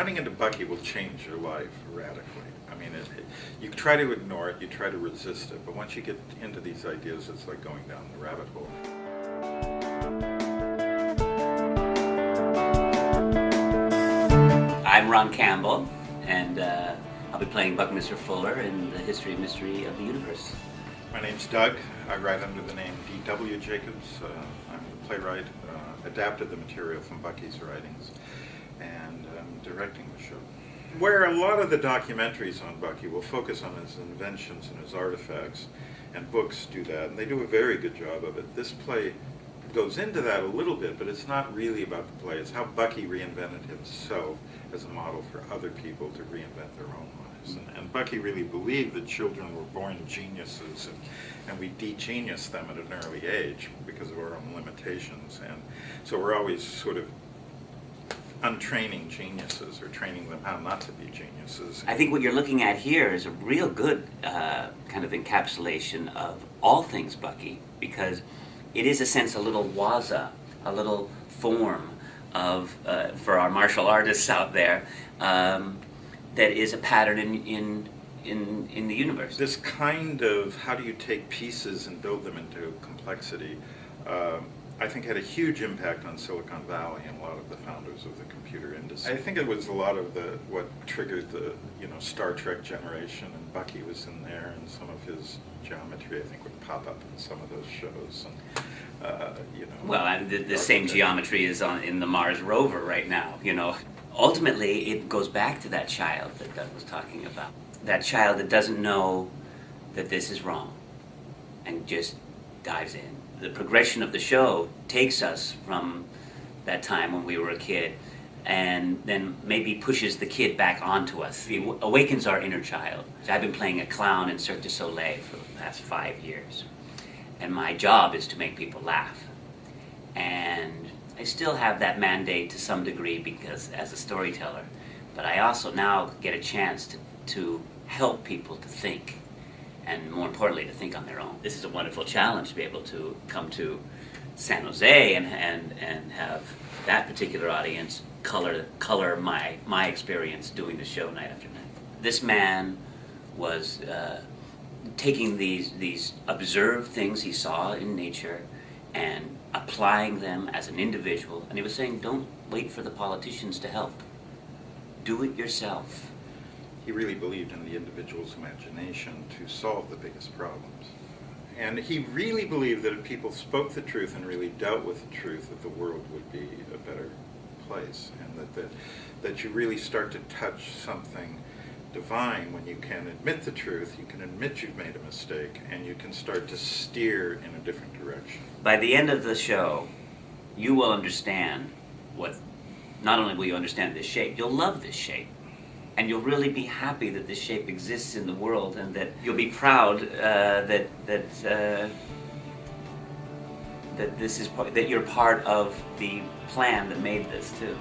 running into Bucky will change your life radically. I mean, you try to ignore it, you try to resist it, but once you get into these ideas, it's like going down the rabbit hole. I'm Ron Campbell, and I'll be playing Buckminster Fuller in the History and Mystery of the Universe. My name's Doug. I write under the name D.W. Jacobs. I'm the playwright, adapted the material from Bucky's writings, and I'm directing the show. Where a lot of the documentaries on Bucky will focus on his inventions and his artifacts, and books do that, and they do a very good job of it. This play goes into that a little bit, but it's not really about the play. It's how Bucky reinvented himself as a model for other people to reinvent their own lives. And Bucky really believed that children were born geniuses, and we de-genius them at an early age because of our own limitations. And so we're always sort of untraining geniuses, or training them how not to be geniuses. I think what you're looking at here is a real good kind of encapsulation of all things Bucky, because it is, a sense, a little waza, a little form of, for our martial artists out there, that is a pattern in the universe. This kind of, how do you take pieces and build them into complexity, I think had a huge impact on Silicon Valley and a lot of the founders of the computer industry. I think it was a lot of what triggered the Star Trek generation, and Bucky was in there, and some of his geometry I think would pop up in some of those shows. And well, the same geometry is in the Mars rover right now. Ultimately, it goes back to that child that Doug was talking about. That child that doesn't know that this is wrong, and just dives in. The progression of the show takes us from that time when we were a kid, and then maybe pushes the kid back onto us. It awakens our inner child. I've been playing a clown in Cirque du Soleil for the past 5 years, and my job is to make people laugh. And I still have that mandate to some degree because as a storyteller, but I also now get a chance to help people to think, and more importantly, to think on their own. This is a wonderful challenge to be able to come to San Jose and have that particular audience color my experience doing the show night after night. This man was taking these observed things he saw in nature and applying them as an individual, and he was saying, don't wait for the politicians to help. Do it yourself. He really believed in the individual's imagination to solve the biggest problems. And he really believed that if people spoke the truth and really dealt with the truth, that the world would be a better place, and that you really start to touch something divine when you can admit the truth, you can admit you've made a mistake, and you can start to steer in a different direction. By the end of the show, you will understand not only will you understand this shape, you'll love this shape. And you'll really be happy that this shape exists in the world, and that you'll be proud that this is that you're part of the plan that made this too.